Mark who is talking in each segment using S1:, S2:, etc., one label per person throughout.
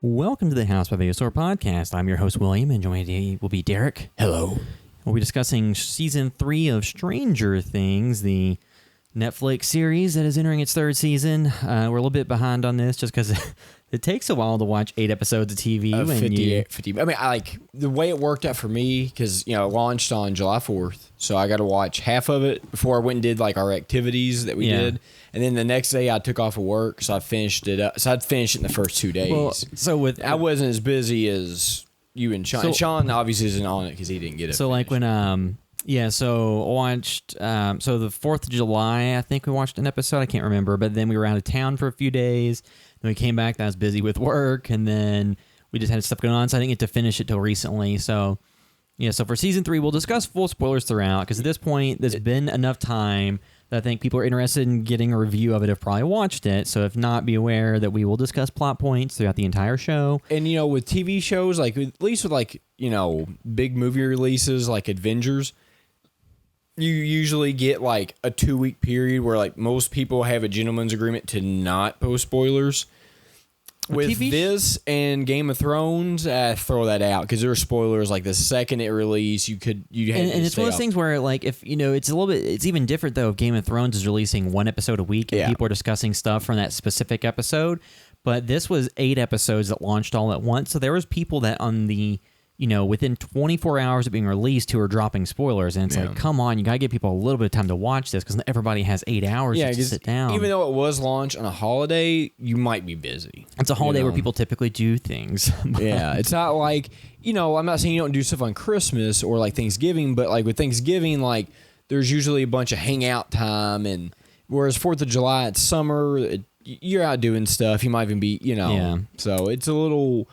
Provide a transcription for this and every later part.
S1: Welcome to the House by Vegasor podcast. I'm your host, William, and joining me will be Derek.
S2: Hello.
S1: We'll be discussing Season 3 of Stranger Things, the Netflix series that is entering its third season. We're a little bit behind on this just because it takes a while to watch 8 episodes of TV.
S2: 50. I mean, I like the way it worked out for me because, it launched on July 4th. So I got to watch half of it before I went and did like our activities that we did. And then the next day I took off of work. So I finished it up. So I'd finished it in the first 2 days.
S1: Well,
S2: I wasn't as busy as you and Sean. Sean obviously isn't on it because he didn't get it.
S1: So
S2: finished.
S1: like when, so I watched, so the 4th of July, I think we watched an episode. I can't remember. But then we were out of town for a few days. Then we came back. I was busy with work. And then we just had stuff going on. So I didn't get to finish it till recently. So, so for Season 3, we'll discuss full spoilers throughout. Because at this point, there's been enough time that I think people are interested in getting a review of it have probably watched it. So if not, be aware that we will discuss plot points throughout the entire show.
S2: And, with TV shows, like at least with like, big movie releases like Avengers, you usually get like a 2-week period where like most people have a gentleman's agreement to not post spoilers. With this and Game of Thrones, throw that out because there are spoilers. Like the second it released, you had
S1: and it's one of those things where like if it's a little bit, it's even different though. If Game of Thrones is releasing one episode a week and people are discussing stuff from that specific episode, but this was 8 episodes that launched all at once. So there was people that on the within 24 hours of being released who are dropping spoilers, and it's like, come on, you gotta give people a little bit of time to watch this because everybody has 8 hours to sit down.
S2: Even though it was launched on a holiday, you might be busy.
S1: It's a holiday where people typically do things.
S2: It's not like I'm not saying you don't do stuff on Christmas or like Thanksgiving, but like with Thanksgiving, like there's usually a bunch of hangout time, and whereas 4th of July, it's summer, you're out doing stuff. You might even be, so it's a little.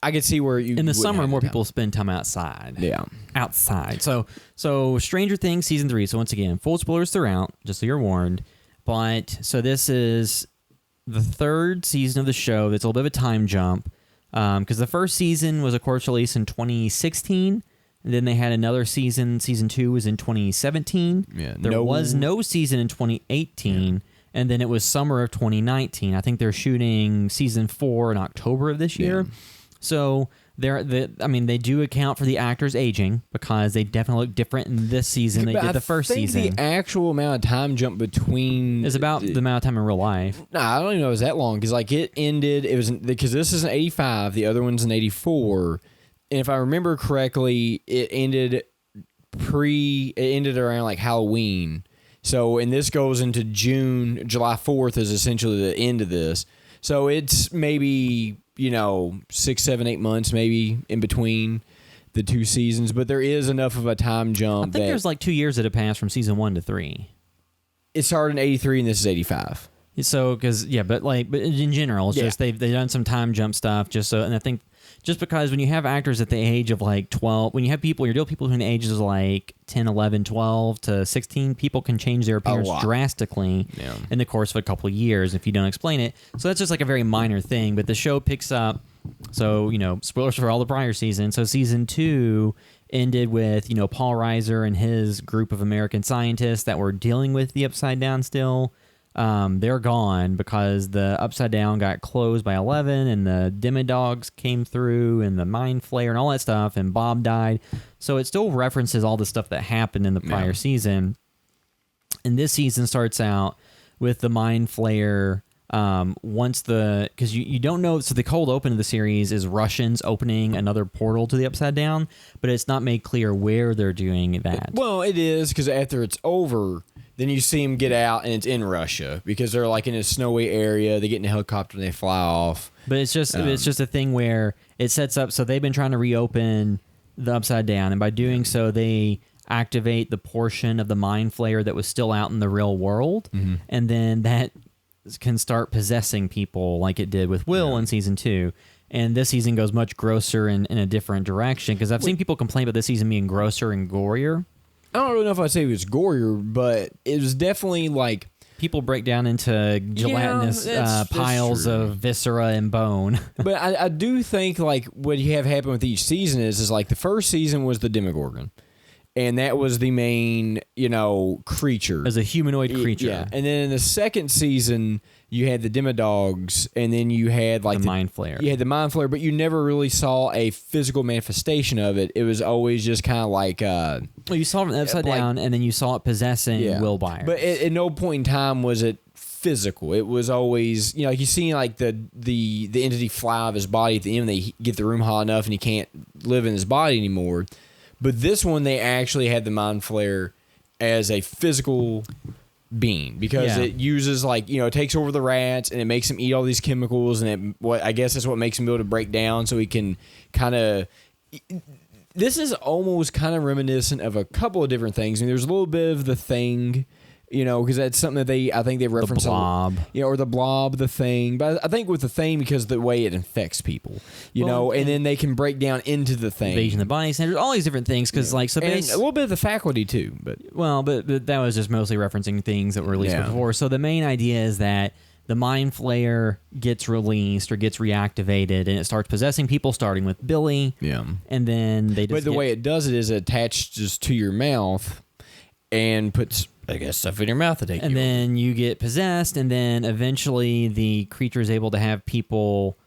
S2: I could see where you
S1: in the summer more people spend time outside.
S2: Yeah,
S1: outside. So Stranger Things Season 3. So once again, full spoilers throughout, just so you're warned. But so this is the 3rd season of the show. That's a little bit of a time jump because the first season was of course released in 2016. And then they had another season. Season 2 was in 2017. Yeah, there was no season in 2018. And then it was summer of 2019. I think they're shooting season 4 in October of this year. So they do account for the actors aging because they definitely look different in this season than they did the first season.
S2: The actual amount of time jump between
S1: is about the amount of time in real life.
S2: Nah, I don't even know it was that long because like it ended. It was because this is an 85, the other one's an 84, and if I remember correctly, it ended around like Halloween. So and this goes into June. July 4th is essentially the end of this. So it's maybe 6, 7, 8 months maybe in between the 2 seasons, but there is enough of a time jump.
S1: I think there's like 2 years that have passed from season 1 to 3.
S2: It started in 83 and this is 85.
S1: So but in general, it's just they've done some time jump stuff and I think just because when you have actors at the age of like 12, when you have people, you're dealing with people between the ages of like 10, 11, 12 to 16, people can change their appearance drastically in the course of a couple of years if you don't explain it. So that's just like a very minor thing, but the show picks up. So, spoilers for all the prior seasons. So season 2 ended with, Paul Reiser and his group of American scientists that were dealing with the Upside Down still. They're gone because the Upside Down got closed by 11 and the Demodogs came through and the Mind Flayer and all that stuff and Bob died. So it still references all the stuff that happened in the prior season. And this season starts out with the Mind Flayer because you don't know. So the cold open of the series is Russians opening another portal to the Upside Down, but it's not made clear where they're doing that.
S2: Well, it is because after it's over, then you see them get out, and it's in Russia because they're like in a snowy area. They get in a helicopter and they fly off.
S1: But it's just a thing where it sets up. So they've been trying to reopen the Upside Down, and by doing so, they activate the portion of the Mind Flayer that was still out in the real world, and then that can start possessing people like it did with Will in season 2. And this season goes much grosser in a different direction because I've seen people complain about this season being grosser and gorier.
S2: I don't really know if I'd say it was gorier, but it was definitely like...
S1: People break down into gelatinous piles of viscera and bone.
S2: But I do think like what you have happen with each season is like the first season was the Demogorgon. and that was the main, creature.
S1: As a humanoid creature.
S2: Yeah. And then in the second season, you had the Demodogs, and then you had like
S1: the Mind Flayer.
S2: You had the Mind Flayer, but you never really saw a physical manifestation of it. It was always just kind of like...
S1: well, you saw it upside down, and then you saw it possessing Will Byers.
S2: But at no point in time was it physical. It was always, like you see like the entity fly out of his body at the end. They get the room hot enough, and he can't live in his body anymore. But this one, they actually had the Mind Flayer as a physical being because it uses it takes over the rats and it makes him eat all these chemicals, and I guess that's what makes him be able to break down so he can kind of. This is almost kind of reminiscent of a couple of different things. I mean, there's a little bit of the Thing. Because that's something that I think they reference.
S1: The Blob.
S2: Or the Blob, the Thing. But I think with the Thing, because of the way it infects people, and then they can break down into the Thing.
S1: Invasion of the Body Snatchers, all these different things. Because, and
S2: a little bit of the Faculty, too. But
S1: that was just mostly referencing things that were released before. So the main idea is that the Mind Flayer gets released or gets reactivated, and it starts possessing people, starting with Billy.
S2: Yeah.
S1: And then they just
S2: But the way it does it is it attaches to your mouth and puts... I guess stuff in your mouth to take
S1: and then you get possessed, and then eventually the creature is able to have people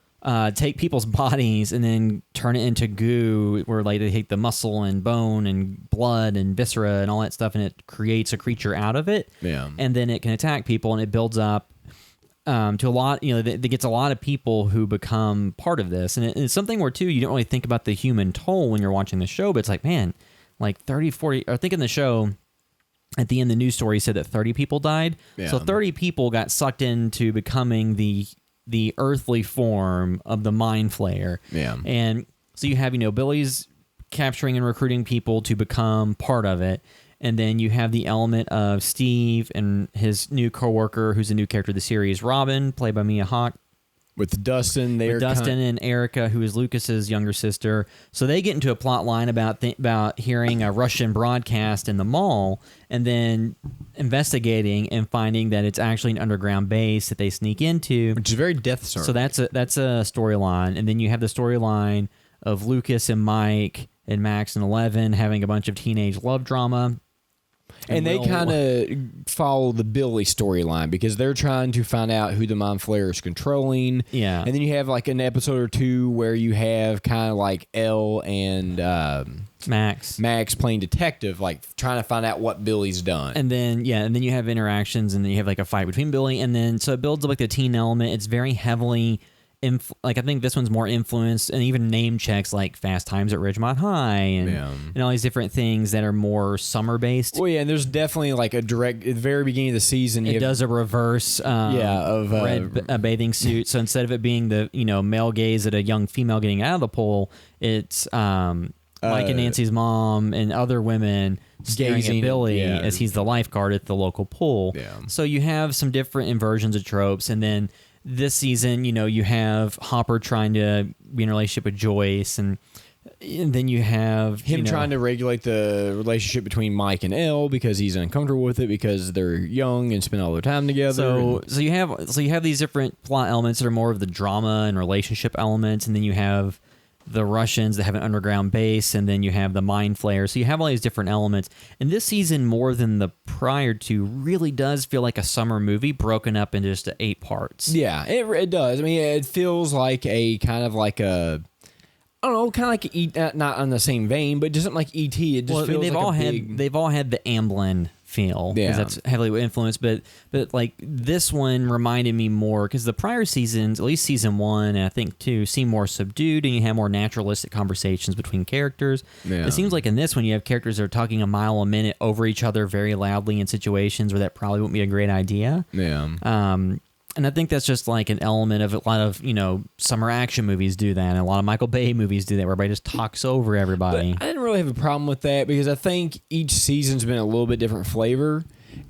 S1: take people's bodies and then turn it into goo, where they take the muscle and bone and blood and viscera and all that stuff, and it creates a creature out of it.
S2: Yeah.
S1: And then it can attack people, and it builds up to a lot. It gets a lot of people who become part of this, and it's something where too you don't really think about the human toll when you're watching the show, but it's like, man, like 30, 40. I think in the show. At the end, the news story said that 30 people died. Yeah. So 30 people got sucked into becoming the earthly form of the Mind Flayer.
S2: Yeah.
S1: And so you have, Billy's capturing and recruiting people to become part of it. And then you have the element of Steve and his new coworker, who's a new character of the series, Robin, played by Mia Hawke.
S2: With Dustin,
S1: and Erica, who is Lucas's younger sister. So they get into a plot line about hearing a Russian broadcast in the mall, and then investigating and finding that it's actually an underground base that they sneak into,
S2: which is very Death Star.
S1: So that's a storyline, and then you have the storyline of Lucas and Mike and Max and Eleven having a bunch of teenage love drama.
S2: And they kind of follow the Billy storyline because they're trying to find out who the Mind Flayer is controlling.
S1: Yeah.
S2: And then you have like an episode or two where you have kind of like Elle and
S1: Max
S2: playing detective, like trying to find out what Billy's done.
S1: And then you have interactions, and then you have like a fight between Billy, and then so it builds up like the teen element. It's very heavily I think this one's more influenced, and even name checks like Fast Times at Ridgemont High and all these different things that are more summer based.
S2: Well, yeah, and there's definitely like a direct at the very beginning of the season.
S1: It does a reverse,
S2: of
S1: red bathing suit. So instead of it being the male gaze at a young female getting out of the pool, it's Mike and Nancy's mom and other women staring at Billy as he's the lifeguard at the local pool.
S2: Yeah.
S1: So you have some different inversions of tropes, and then. This season, you have Hopper trying to be in a relationship with Joyce, and then you have
S2: him trying to regulate the relationship between Mike and Elle because he's uncomfortable with it because they're young and spend all their time together.
S1: So you have these different plot elements that are more of the drama and relationship elements, and then you have the Russians that have an underground base, and then you have the Mind Flayer. So you have all these different elements. And this season, more than the prior two, really does feel like a summer movie broken up into just 8 parts.
S2: Yeah, it does. I mean, it feels like a kind of like a... I don't know, kind of like not on the same vein, but just something like E.T. It just feels
S1: they've all had the Amblin feel because that's heavily influenced, but like this one reminded me more because the prior seasons, at least season 1 and I think 2, seem more subdued, and you have more naturalistic conversations between characters. It seems like in this one you have characters that are talking a mile a minute over each other very loudly in situations where that probably wouldn't be a great idea. And I think that's just like an element of a lot of, summer action movies do that. And a lot of Michael Bay movies do that, where everybody just talks over everybody.
S2: But I didn't really have a problem with that because I think each season's been a little bit different flavor.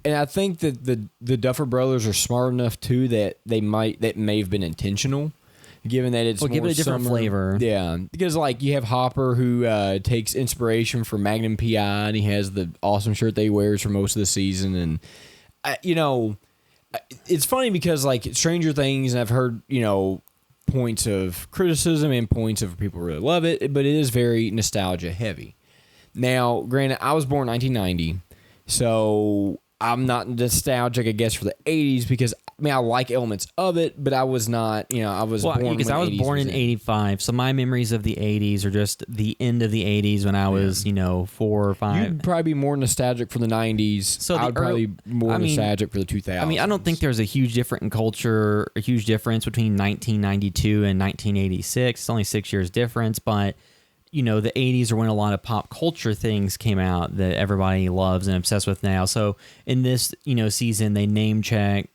S2: And I think that the Duffer Brothers are smart enough, too, that that may have been intentional, given that it's more
S1: give it a different flavor.
S2: Yeah. Because, like, you have Hopper, who takes inspiration from Magnum P.I., and he has the awesome shirt that he wears for most of the season. And, it's funny because, like, Stranger Things, and I've heard, points of criticism and points of people really love it, but it is very nostalgia heavy. Now, granted, I was born in 1990, so I'm not nostalgic, I guess, for the 80s because I like elements of it, but I was not, I was born
S1: because I was born in 85, so my memories of the 80s are just the end of the 80s when I was, 4 or 5.
S2: You'd probably be more nostalgic for the 90s. So I'd probably be more nostalgic for the 2000s.
S1: I don't think there's a huge difference in culture, a huge difference between 1992 and 1986. It's only 6 years difference, but the 80s are when a lot of pop culture things came out that everybody loves and obsessed with now. So in this, season, they name check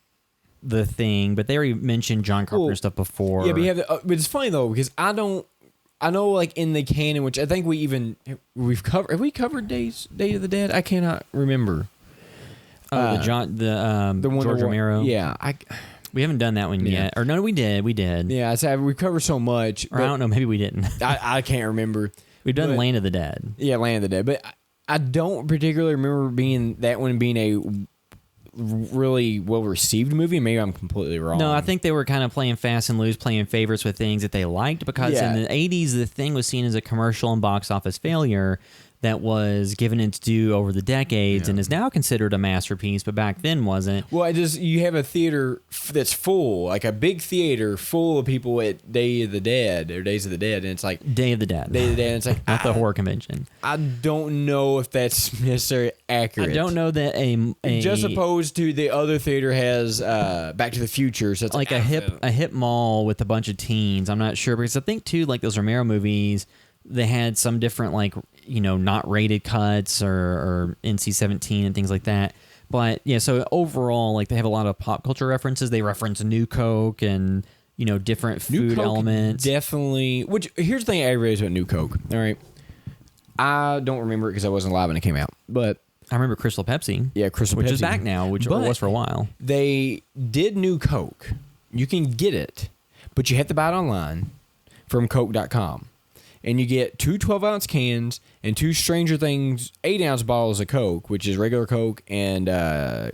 S1: The Thing, but they already mentioned John Carpenter stuff before.
S2: Yeah, but it's funny though because I know like in the canon, which I think we've covered. Have we covered Day of the Dead? I cannot remember.
S1: The George Romero.
S2: Yeah,
S1: we haven't done that one yet. Or no, we did.
S2: Yeah, we covered so much.
S1: Or I don't know, maybe we didn't.
S2: I can't remember.
S1: We've done Land of the Dead.
S2: Yeah, Land of the Dead. But I don't particularly remember that one being a really well-received movie. Maybe I'm completely wrong.
S1: No, I think they were kind of playing fast and loose, playing favorites with things that they liked because in the 80s, The Thing was seen as a commercial and box office failure that was given its due over the decades and is now considered a masterpiece, but back then wasn't.
S2: Well, you have a theater that's full, like a big theater full of people at Day of the Dead or Days of the Dead, and it's like
S1: Day of the Dead.
S2: Day of the Dead, and it's like
S1: not the horror convention.
S2: I don't know if that's necessarily accurate.
S1: I don't know that a
S2: just opposed to the other theater has Back to the Future, so it's
S1: like a hip mall with a bunch of teens. I'm not sure because I think too, like those Romero movies, they had some different not rated cuts or NC-17 and things like that. But yeah, so overall, like they have a lot of pop culture references. They reference New Coke and different food elements.
S2: Definitely. Which here's the thing I realized about New Coke. All right, I don't remember it because I wasn't alive when it came out, but
S1: I remember Crystal Pepsi.
S2: Yeah, Crystal Pepsi,
S1: which is back now, which was for a while.
S2: They did New Coke. You can get it, but you have to buy it online from Coke.com. And you get 2 12-ounce cans and 2 Stranger Things 8-ounce bottles of Coke, which is regular Coke and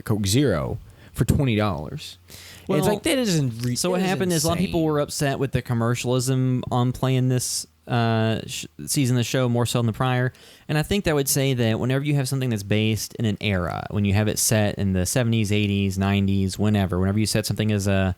S2: Coke Zero, for $20. Well, it's like that isn't.
S1: So what happened is a lot of people were upset with the commercialism on playing this season of the show more so than the prior. And I think that would say that whenever you have something that's based in an era, when you have it set in the 70s, 80s, 90s, whenever you set something as a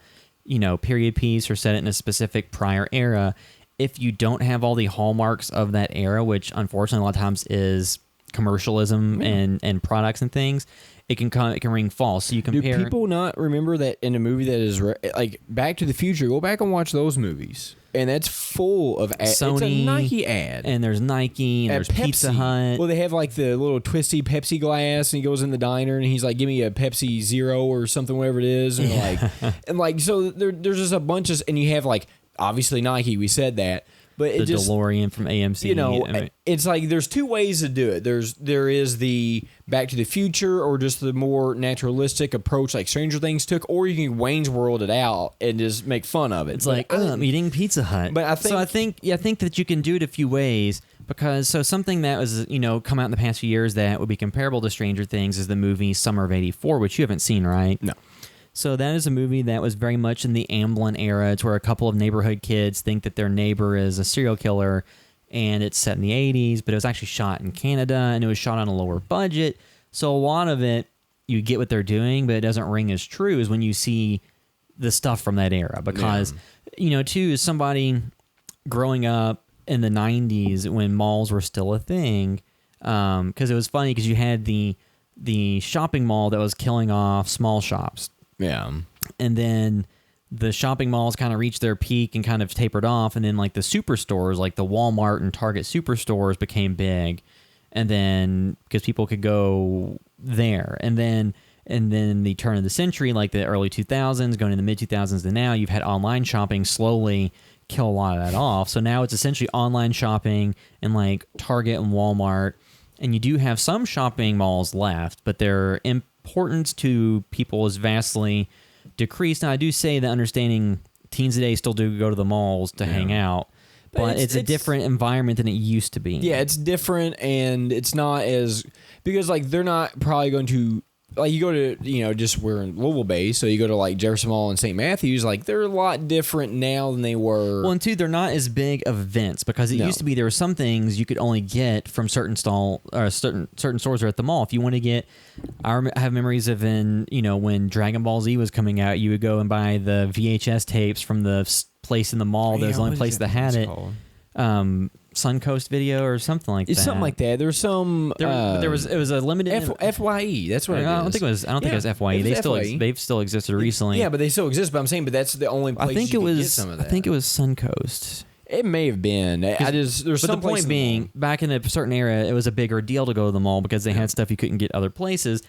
S1: period piece or set it in a specific prior era, if you don't have all the hallmarks of that era, which unfortunately a lot of times is commercialism and products and things, it can ring false. So you compare.
S2: Do people not remember that in a movie that is like Back to the Future? Go back and watch those movies, and that's full of
S1: Sony,
S2: it's a Nike ad,
S1: and there's Nike, and there's
S2: Pepsi.
S1: Pizza Hut.
S2: Well, they have like the little twisty Pepsi glass, and he goes in the diner, and he's like, "Give me a Pepsi Zero or something, whatever it is," and so there's just a bunch of, and you have like. Obviously Nike, we said that, but
S1: the DeLorean from AMC.
S2: It's like there's 2 ways to do it. There is the Back to the Future or just the more naturalistic approach like Stranger Things took, or you can Wayne's World it out and just make fun of it.
S1: It's like I'm eating Pizza Hut.
S2: But I think
S1: that you can do it a few ways because something that was come out in the past few years that would be comparable to Stranger Things is the movie Summer of '84, which you haven't seen, right?
S2: No.
S1: So that is a movie that was very much in the Amblin era. It's where a couple of neighborhood kids think that their neighbor is a serial killer, and it's set in the 80s, but it was actually shot in Canada, and it was shot on a lower budget. So a lot of it, you get what they're doing, but it doesn't ring as true as when you see the stuff from that era. Because, too, as somebody growing up in the 90s when malls were still a thing, because it was funny because you had the shopping mall that was killing off small shops.
S2: Yeah.
S1: And then the shopping malls kind of reached their peak and kind of tapered off. And then like the superstores, like the Walmart and Target superstores became big. And then because people could go there. And then the turn of the century, like the early 2000s, going into the mid 2000s to now, you've had online shopping slowly kill a lot of that off. So now it's essentially online shopping and like Target and Walmart. And you do have some shopping malls left, but their importance to people is vastly decreased. Now, I do say that understanding teens today still do go to the malls to hang out, but it's a different environment than it used to be.
S2: Yeah, it's different, and it's not as... Because, like, they're not probably going to... like you go to, just we're in Louisville base, so you go to like Jefferson Mall and St. Matthews, like they're a lot different now than they were.
S1: Well, and two, they're not as big of events because it used to be there were some things you could only get from certain stores or at the mall. If you want to get, I have memories of when Dragon Ball Z was coming out, you would go and buy the VHS tapes from the place in the mall. That was the only place that had it. Suncoast Video or something like that.
S2: It's something like that. There's some.
S1: It was a limited
S2: FYE. That's what it is.
S1: I don't think it was FYE. They've still existed recently.
S2: Yeah, but they still exist. But I'm saying, that's the only place you can get some of that.
S1: I think it was Suncoast.
S2: It may have been. There's
S1: but
S2: some
S1: the point being, back in a certain era, it was a bigger deal to go to the mall because they had stuff you couldn't get other places.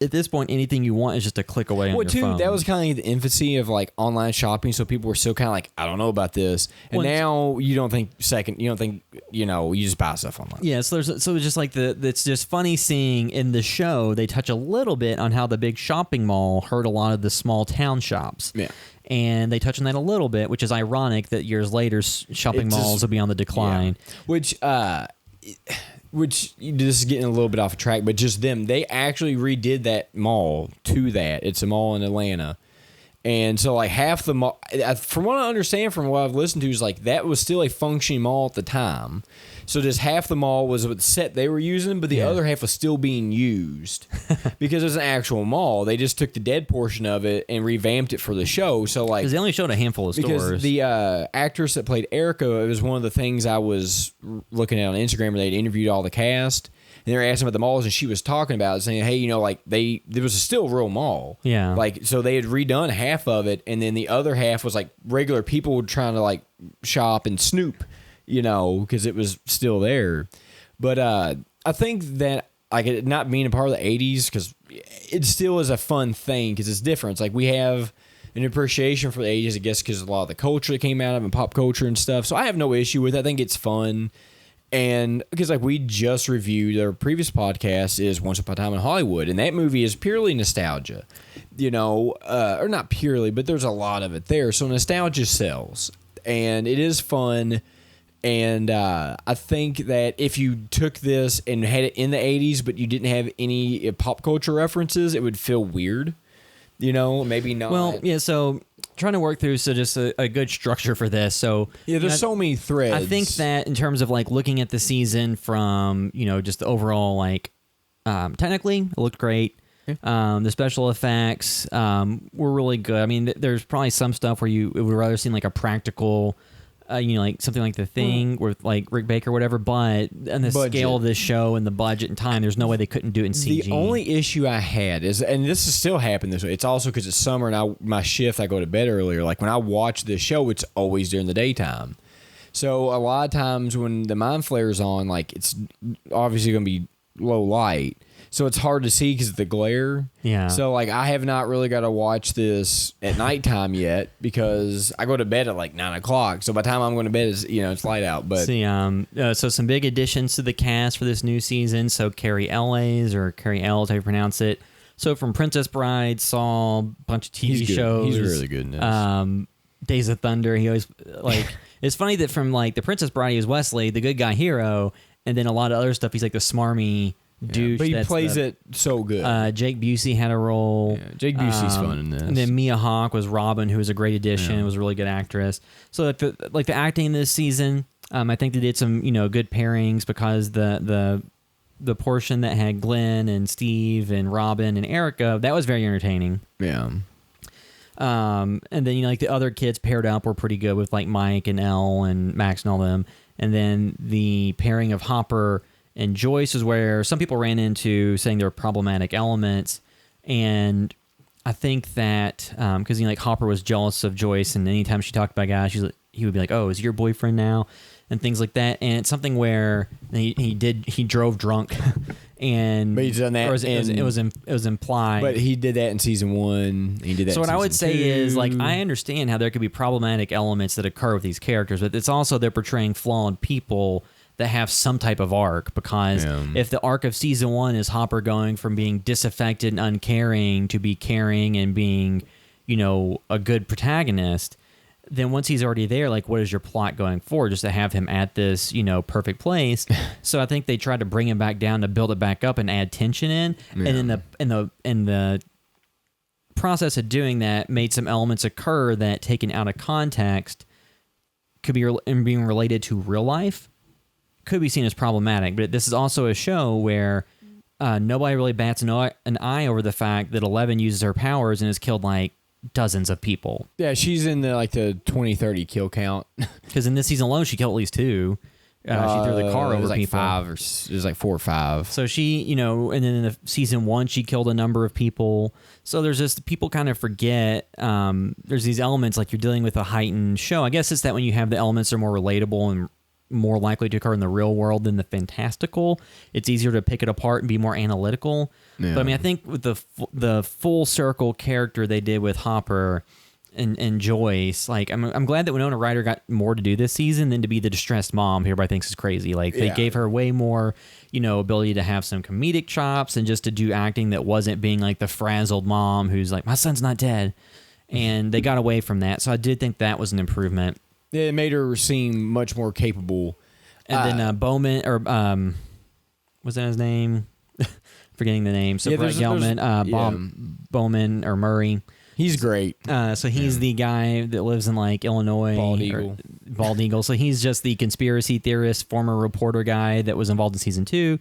S1: At this point, anything you want is just a click away on your phone.
S2: That was kind of the infancy of like online shopping, so people were still kind of like, I don't know about this, and now you don't think you just buy stuff online.
S1: Yeah, so it's just like it's just funny seeing in the show they touch a little bit on how the big shopping mall hurt a lot of the small town shops.
S2: Yeah.
S1: And they touch on that a little bit, which is ironic that years later shopping malls will be on the decline.
S2: Yeah. Which this is getting a little bit off track, but just them, they actually redid that mall to that. It's a mall in Atlanta. And so like half the mall, from what I understand from what I've listened to, is like that was still a functioning mall at the time. So just half the mall was with the set they were using, but the other half was still being used because it was an actual mall. They just took the dead portion of it and revamped it for the show. So like,
S1: because they only showed a handful of stores.
S2: Because the actress that played Erica, it was one of the things I was looking at on Instagram where they'd interviewed all the cast. And they were asking about the malls, and she was talking about it, saying, hey, there was still a real mall.
S1: Yeah.
S2: Like, so they had redone half of it, and then the other half was like regular people trying to like shop and snoop, because it was still there. But I think that like it not being a part of the 80s, because it still is a fun thing, because it's different. It's like we have an appreciation for the 80s, I guess, because a lot of the culture that came out of it and pop culture and stuff. So I have no issue with it. I think it's fun. And because like we just reviewed our previous podcast is Once Upon a Time in Hollywood, and that movie is purely nostalgia, or not purely, but there's a lot of it there. So nostalgia sells, and it is fun. And I think that if you took this and had it in the 80s, but you didn't have any pop culture references, it would feel weird. Maybe not.
S1: Well, yeah. So trying to work through just a good structure for this. So
S2: yeah, there's so many threads.
S1: I think that in terms of like looking at the season from just the overall like technically it looked great. Yeah. The special effects were really good. I mean, there's probably some stuff where you would rather seen like a practical. Like something like The Thing with like Rick Baker or whatever, but on the scale of this show and the budget and time, there's no way they couldn't do it in CG.
S2: The only issue I had is, and this is still happening this way, it's also because it's summer and my shift, I go to bed earlier. Like when I watch this show, it's always during the daytime. So a lot of times when the mind flare's on, like it's obviously going to be low light. So it's hard to see because of the glare.
S1: Yeah.
S2: So like I have not really got to watch this at nighttime yet because I go to bed at like 9 o'clock. So by the time I'm going to bed, it's light out. But
S1: see, so some big additions to the cast for this new season. So Carrie Ellis, or Carrie Ells, how you pronounce it. So from Princess Bride, Saw, a bunch of TV shows.
S2: He's really good in this.
S1: Days of Thunder. He always like. It's funny that from like the Princess Bride, he was Wesley, the good guy hero, and then a lot of other stuff. He's like the smarmy. Douche,
S2: but he plays it so good.
S1: Jake Busey had a role.
S2: Yeah, Jake Busey's fun in this.
S1: And then Mia Hawke was Robin, who was a great addition.
S2: Yeah.
S1: Was a really good actress. So the acting this season, I think they did some good pairings because the portion that had Glenn and Steve and Robin and Erica, that was very entertaining.
S2: Yeah.
S1: And then like the other kids paired up were pretty good with like Mike and Elle and Max and all them. And then the pairing of Hopper and Joyce is where some people ran into saying there were problematic elements. And I think that because like Hopper was jealous of Joyce, and anytime she talked about guys, he would be like, "Oh, is he your boyfriend now?" and things like that. And it's something where he drove drunk, and
S2: but he's done that.
S1: It was implied.
S2: But he did that in season 1. He did that.
S1: So what I would say is like I understand how there could be problematic elements that occur with these characters, but it's also they're portraying flawed people that have some type of arc, because if the arc of season 1 is Hopper going from being disaffected and uncaring to be caring and being, a good protagonist, then once he's already there, like, what is your plot going forward? Just to have him at this, perfect place. So I think they tried to bring him back down to build it back up and add tension in. Yeah. And in the process of doing that, made some elements occur that, taken out of context, could be being related to real life, could be seen as problematic. But this is also a show where nobody really bats an eye over the fact that 11 uses her powers and has killed like dozens of people.
S2: Yeah, she's in the 20-30 kill count.
S1: Because in this season alone, she killed at least 2. She threw the car over people.
S2: 5 or it was like 4 or 5.
S1: So she, and then in the season 1, she killed a number of people. So there's just, people kind of forget, there's these elements, like you're dealing with a heightened show. I guess it's that when you have the elements that are more relatable and more likely to occur in the real world than the fantastical, it's easier to pick it apart and be more analytical. Yeah. But I mean, I think with the full circle character they did with Hopper and Joyce, like I'm glad that Winona Ryder got more to do this season than to be the distressed mom who everybody thinks is crazy. Like they gave her way more, ability to have some comedic chops and just to do acting that wasn't being like the frazzled mom who's like, my son's not dead. And they got away from that. So I did think that was an improvement.
S2: Yeah, it made her seem much more capable.
S1: And then Bowman, or was that his name? Forgetting the name. So Brett Gelman, Bowman or Murray.
S2: He's great.
S1: So he's the guy that lives in like Illinois. Bald Eagle. So he's just the conspiracy theorist, former reporter guy that was involved in season 2.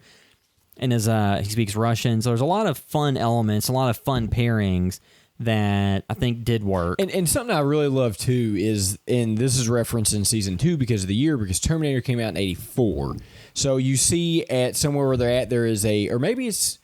S1: And he speaks Russian. So there's a lot of fun elements, a lot of fun pairings that I think did work.
S2: And something I really love too is, and this is referenced in season 2 because of the year, because Terminator came out in 1984. So you see at somewhere where they're at, there is or maybe it's,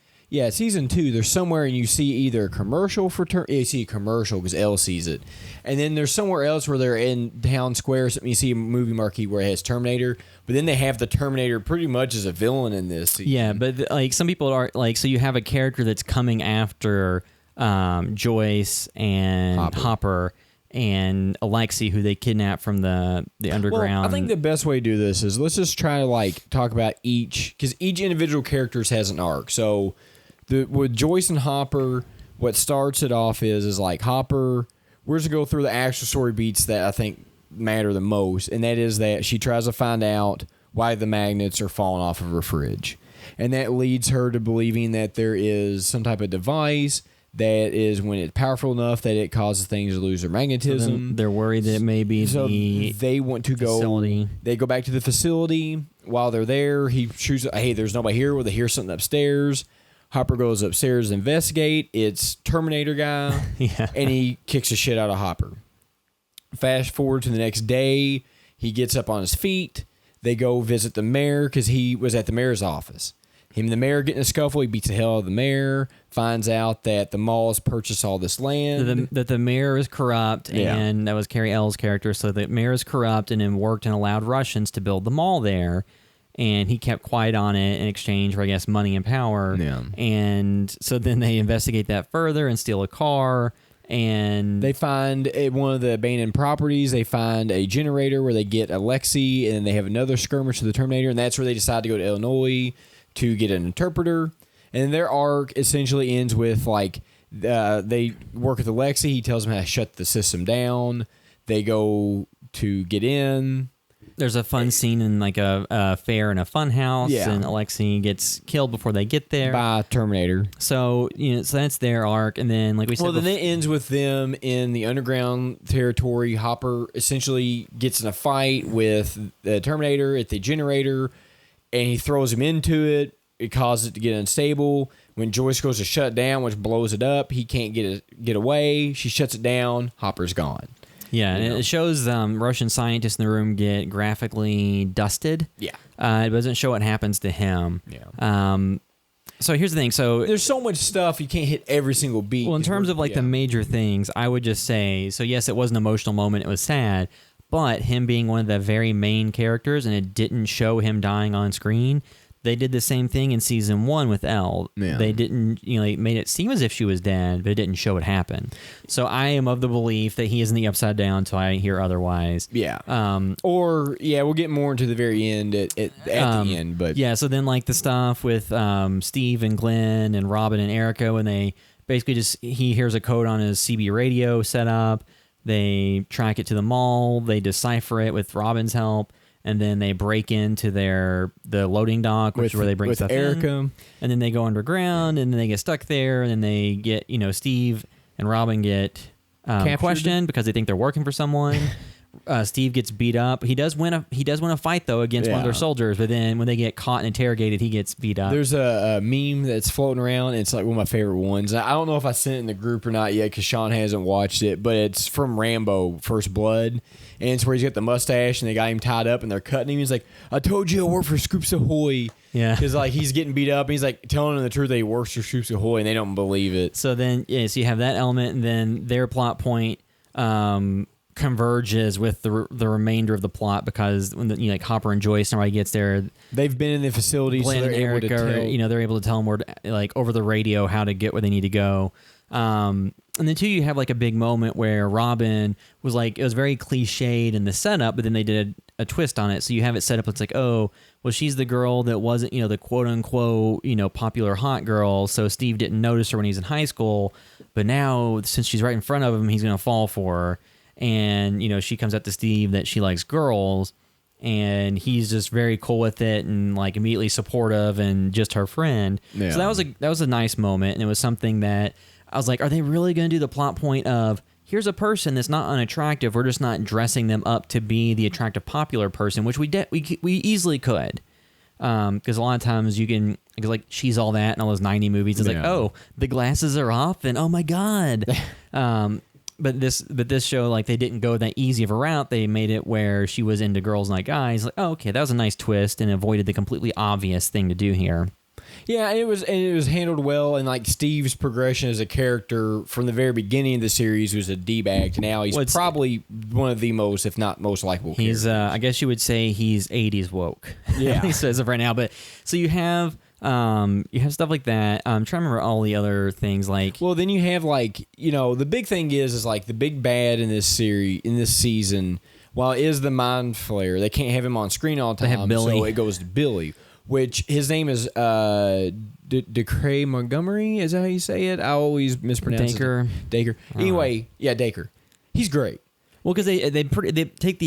S2: season 2, there's somewhere and you see either a commercial for you see a commercial because Elle sees it. And then there's somewhere else where they're in town square or something, you see a movie marquee where it has Terminator, but then they have the Terminator pretty much as a villain in this season.
S1: Yeah, but like some people are like, so you have a character that's coming after Joyce and Hopper and Alexei, who they kidnapped from the underground.
S2: Well, I think the best way to do this is let's just try to like talk about each, because each individual character has an arc. So with Joyce and Hopper, what starts it off is like Hopper, we're just going to go through the actual story beats that I think matter the most, and that is that she tries to find out why the magnets are falling off of her fridge. And that leads her to believing that there is some type of device that is, when it's powerful enough, that it causes things to lose their magnetism.
S1: So they're worried that it may be
S2: they want to
S1: facility.
S2: They go back to the facility. While they're there, he shoots, hey, there's nobody here. Well, they hear something upstairs. Hopper goes upstairs to investigate. It's Terminator guy. And he kicks the shit out of Hopper. Fast forward to the next day. He gets up on his feet. They go visit the mayor because he was at the mayor's office. Him and the mayor get in a scuffle. He beats the hell out of the mayor. Finds out that the mall has purchased all this land.
S1: That the mayor is corrupt, and that was Carrie L's character. So the mayor is corrupt and then worked and allowed Russians to build the mall there. And he kept quiet on it in exchange for, I guess, money and power. Yeah. And so then they investigate that further and steal a car. And
S2: they find at one of the abandoned properties, they find a generator where they get Alexei, and they have another skirmish to the Terminator. And that's where they decide to go to Illinois to get an interpreter. And their arc essentially ends with like they work with Alexei. He tells them how to shut the system down. They go to get in.
S1: There's a fun scene in like a fair in a fun house, and Alexei gets killed before they get there
S2: by Terminator.
S1: So so that's their arc, and then like we said,
S2: then it ends with them in the underground territory. Hopper essentially gets in a fight with the Terminator at the generator, and he throws him into it. It causes it to get unstable. When Joyce goes to shut it down, which blows it up, he can't get away. She shuts it down. Hopper's gone.
S1: Yeah, and it shows Russian scientists in the room get graphically dusted.
S2: Yeah.
S1: It doesn't show what happens to him.
S2: Yeah.
S1: So here's the thing. So
S2: there's so much stuff, you can't hit every single beat.
S1: Well, in terms of like the major things, I would just say, so yes, it was an emotional moment. It was sad. But him being one of the very main characters, and it didn't show him dying on screen, they did the same thing in season 1 with Elle. Yeah. They didn't, it made it seem as if she was dead, but it didn't show it happen. So I am of the belief that he is in the Upside Down until I hear otherwise.
S2: Yeah. We'll get more into the very end at the end. But
S1: yeah, so then like the stuff with Steve and Glenn and Robin and Erica, when they basically he hears a code on his CB radio set up. They track it to the mall. They decipher it with Robin's help. And then they break into the loading dock, which is where they bring stuff
S2: Erica.
S1: in. And then they go underground, and then they get stuck there. And then they get, Steve and Robin get questioned because they think they're working for someone. Steve gets beat up. He does win a fight though against one of their soldiers, but then when they get caught and interrogated, he gets beat up.
S2: There's a meme that's floating around. It's like one of my favorite ones. I don't know if I sent it in the group or not yet because Sean hasn't watched it, but it's from Rambo: First Blood, and it's where he's got the mustache and they got him tied up and they're cutting him. He's like, "I told you I work for Scoops Ahoy."
S1: Yeah,
S2: because like he's getting beat up and he's like telling them the truth that he works for Scoops Ahoy, and they don't believe it.
S1: So then, so you have that element, and then their plot point converges with the remainder of the plot because when like Hopper and Joyce and everybody gets there,
S2: they've been in the facility, so they're able to tell.
S1: They're able to tell them where like over the radio how to get where they need to go. And then too, you have like a big moment where Robin was like, it was very cliched in the setup, but then they did a twist on it. So you have it set up. It's like, oh, well, she's the girl that wasn't, the quote unquote, popular hot girl. So Steve didn't notice her when he's in high school, but now since she's right in front of him, he's going to fall for her. And, she comes up to Steve that she likes girls, and he's just very cool with it and like immediately supportive and just her friend. Yeah. So that was a nice moment. And it was something that I was like, are they really going to do the plot point of here's a person that's not unattractive. We're just not dressing them up to be the attractive popular person, which we easily could. Because a lot of times you can, like She's All That and all those 90 movies. It's like, oh, the glasses are off and oh my God. But this show, like, they didn't go that easy of a route. They made it where she was into girls, not guys. Like, oh, okay, that was a nice twist and avoided the completely obvious thing to do here.
S2: Yeah, it was handled well, and like Steve's progression as a character from the very beginning of the series was a D-bag. Now he's probably one of the most, if not most likable characters.
S1: He's, I guess you would say he's 80s woke.
S2: Yeah,
S1: at least as of right now. But so you have stuff like that. I'm trying to remember all the other things like.
S2: Well, then you have like the big thing is like the big bad in this season. While it is the Mind Flayer, they can't have him on screen all the time.
S1: They have Billy.
S2: So it goes to Billy, which his name is Decray Montgomery. Is that how you say it? I always mispronounce it. Dacre. Anyway, yeah, Dacre. He's great.
S1: Well, because they take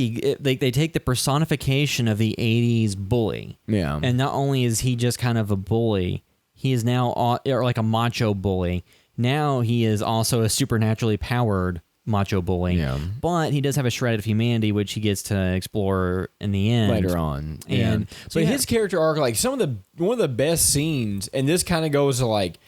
S1: the personification of the 80s bully.
S2: Yeah.
S1: And not only is he just kind of a bully, he is now like a macho bully. Now he is also a supernaturally powered macho bully.
S2: Yeah.
S1: But he does have a shred of humanity, which he gets to explore in the end.
S2: Later on.
S1: And
S2: so his character arc, like one of the best scenes, and this kind of goes to like,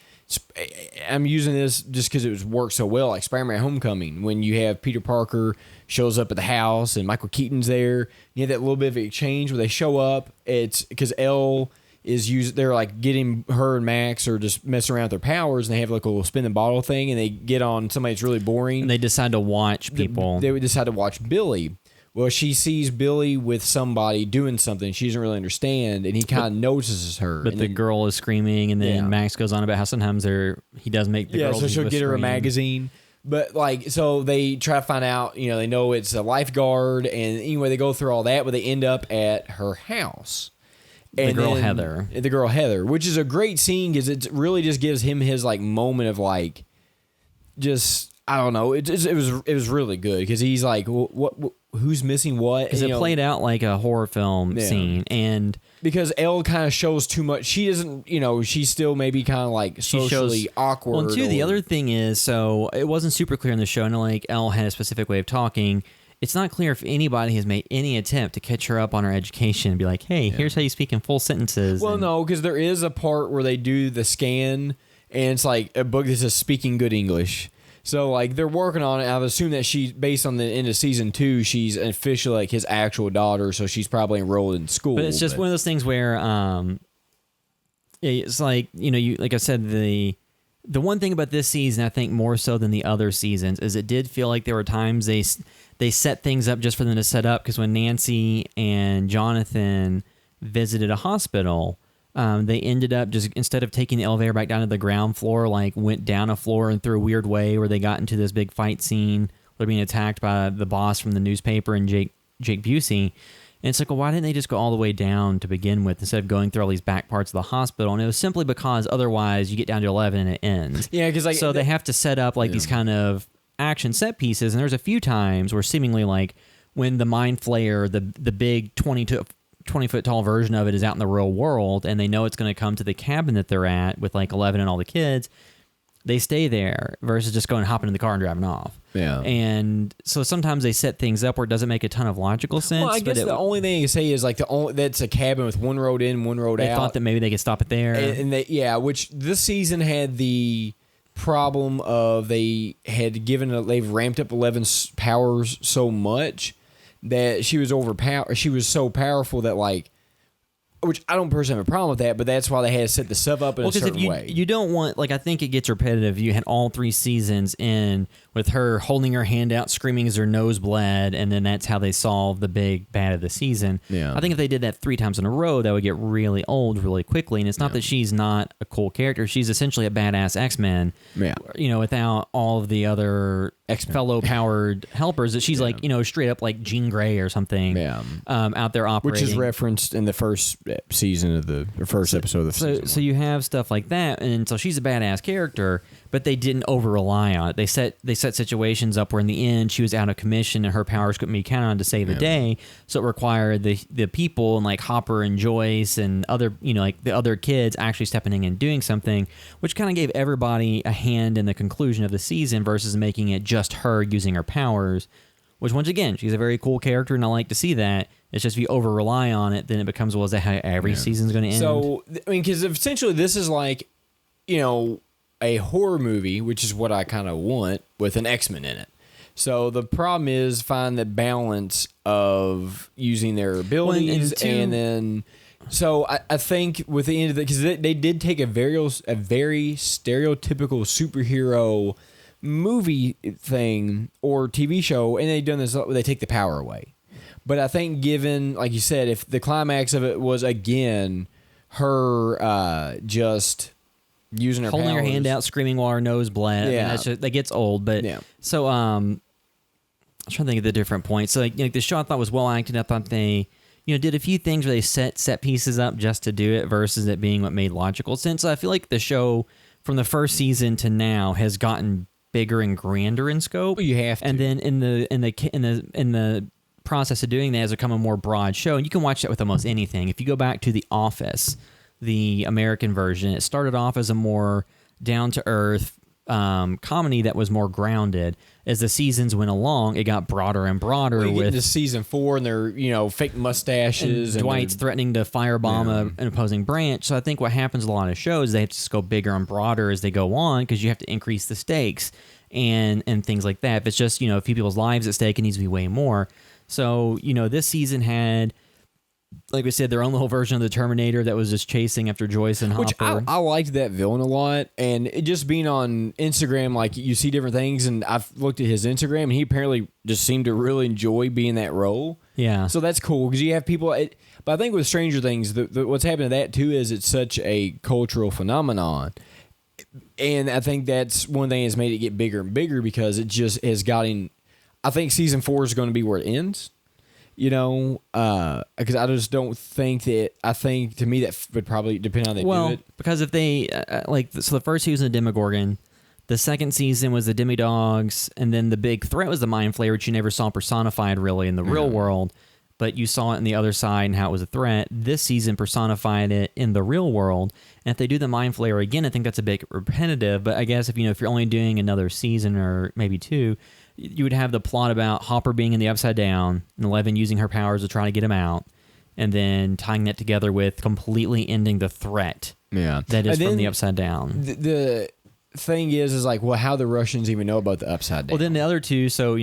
S2: I'm using this just because it worked so well, like Spider-Man Homecoming, when you have Peter Parker shows up at the house and Michael Keaton's there. You have that little bit of exchange where they show up. It's because Elle is they're like getting her and Max or just messing around with their powers, and they have like a little spin the bottle thing, and they get on somebody that's really boring.
S1: And they decide to watch people.
S2: They would decide to watch Billy. Well, she sees Billy with somebody doing something she doesn't really understand, and he kind of notices her.
S1: But the girl is screaming, and then Max goes on about how sometimes he does make the girls.
S2: Yeah, so she'll get her a magazine. But like, so they try to find out, they know it's a lifeguard, and anyway, they go through all that, but they end up at her house. And
S1: the girl Heather, which is a great scene because it really just gives him his like moment of like, just I don't know, it was really good because he's like, what who's missing what? Because it played out like a horror film scene, and because Elle kind of shows too much, she doesn't, she's still maybe kind of like socially awkward. Well, and two, the other thing is, so it wasn't super clear in the show. I know like Elle had a specific way of talking. It's not clear if anybody has made any attempt to catch her up on her education and be like, hey, here's how you speak in full sentences. Well, no, because there is a part where they do the scan, and it's like a book that says speaking good English. So, like, they're working on it. I would assume that based on the end of season 2, she's officially, like, his actual daughter, so she's probably enrolled in school. But it's just one of those things where, it's like, like I said, the one thing about this season, I think more so than the other seasons, is it did feel like there were times they set things up just for them to set up, because when Nancy and Jonathan visited a hospital, they ended up just, instead of taking the elevator back down to the ground floor, like went down a floor and through a weird way where they got into this big fight scene where they're being attacked by the boss from the newspaper and Jake Busey. And it's like, well, why didn't they just go all the way down to begin with instead of going through all these back parts of the hospital? And it was simply because otherwise you get down to 11 and it ends. Yeah, because so they have to set up like these kind of action set pieces, and there's a few times where seemingly like when the Mind Flayer, the big 20-foot tall version of it is out in the real world, and they know it's going to come to the cabin that they're at with like 11 and all the kids, they stay there versus just going hopping in the car and driving off.
S2: Yeah.
S1: And so sometimes they set things up where it doesn't make a ton of logical sense.
S2: Well, I guess the only thing I can say is like that's a cabin with one road in, one road out.
S1: They thought that maybe they could stop it there.
S2: And which this season had the problem of they've ramped up 11's powers so much that she was so powerful that like, which I don't personally have a problem with that, but that's why they had to set the stuff up in a certain way.
S1: You don't want, like, I think it gets repetitive. You had all 3 seasons in with her holding her hand out, screaming as her nose bled, and then that's how they solved the big bad of the season.
S2: Yeah.
S1: I think if they did that 3 times in a row, that would get really old really quickly. And it's not that she's not a cool character. She's essentially a badass X-Men, without all of the other fellow-powered helpers. That she's like, straight up like Jean Grey or something out there operating.
S2: Which is referenced in the first season of the first episode of the season.
S1: So you have stuff like that, and so she's a badass character, but they didn't over rely on it. They set situations up where in the end she was out of commission and her powers couldn't be counted on to save the day. So it required the people and like Hopper and Joyce and other like the other kids actually stepping in and doing something, which kind of gave everybody a hand in the conclusion of the season versus making it just her using her powers. Which once again, she's a very cool character, and I like to see that. It's just if you over rely on it, then it becomes, well, is that how every season's going to end?
S2: So I mean, because essentially this is like, a horror movie, which is what I kind of want, with an X-Men in it. So the problem is find the balance of using their abilities and then. So I think with the end of it, because they did take a very stereotypical superhero movie thing or TV show, and they've done this. They take the power away. But I think, given, like you said, if the climax of it was again her just using her
S1: holding
S2: powers,
S1: her hand out, screaming while her nose bled.
S2: Yeah,
S1: I mean, that gets old. But so I'm trying to think of the different points. So like the show I thought was well acted. I thought they did a few things where they set pieces up just to do it versus it being what made logical sense. So I feel like the show from the first season to now has gotten bigger and grander in scope.
S2: You have to.
S1: And then in the process of doing that has become a more broad show, and you can watch that with almost anything. If you go back to The Office, the American version, it started off as a more down-to-earth comedy that was more grounded. As the seasons went along, it got broader and broader.
S2: Well, with season 4, and their fake mustaches,
S1: and Dwight's threatening to firebomb an opposing branch. So I think what happens in a lot of shows, they have to just go bigger and broader as they go on because you have to increase the stakes and things like that. If it's just a few people's lives at stake, it needs to be way more. So this season had, like we said, their own little version of the Terminator that was just chasing after Joyce and Hopper.
S2: Which I liked that villain a lot, and it just being on Instagram, like you see different things, and I've looked at his Instagram, and he apparently just seemed to really enjoy being that role.
S1: Yeah.
S2: So that's cool because you have people. But I think with Stranger Things, what's happened to that too is it's such a cultural phenomenon, and I think that's one thing that's made it get bigger and bigger because it just has gotten. I think season 4 is going to be where it ends. Because I just don't think that. I think to me that would probably depend on how they do it.
S1: Because if they so the first season of Demogorgon, the second season was the Demidogs, and then the big threat was the Mind Flayer, which you never saw personified really in the real world, but you saw it in the other side and how it was a threat. This season personified it in the real world, and if they do the Mind Flayer again, I think that's a bit repetitive. But I guess if you're only doing another season or maybe 2. You would have the plot about Hopper being in the Upside Down and 11 using her powers to try to get him out, and then tying that together with completely ending the threat that is from the Upside Down.
S2: The thing is like, well, how the Russians even know about the Upside Down?
S1: Well, then the other 2, so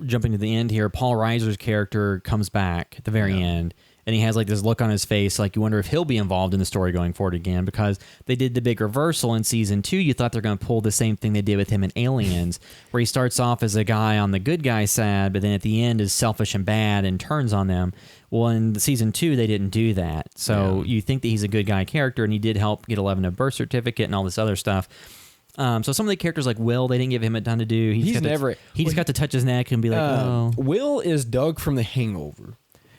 S1: jumping to the end here, Paul Reiser's character comes back at the very end, and he has like this look on his face, like you wonder if he'll be involved in the story going forward again, because they did the big reversal in season 2. You thought they're going to pull the same thing they did with him in Aliens, where he starts off as a guy on the good guy side, but then at the end is selfish and bad and turns on them. Well, in season 2, they didn't do that. So you think that he's a good guy character, and he did help get 11 a birth certificate and all this other stuff. So some of the characters like Will, they didn't give him a ton to do. He just got to touch his neck and be like, oh.
S2: Will is Doug from The Hangover.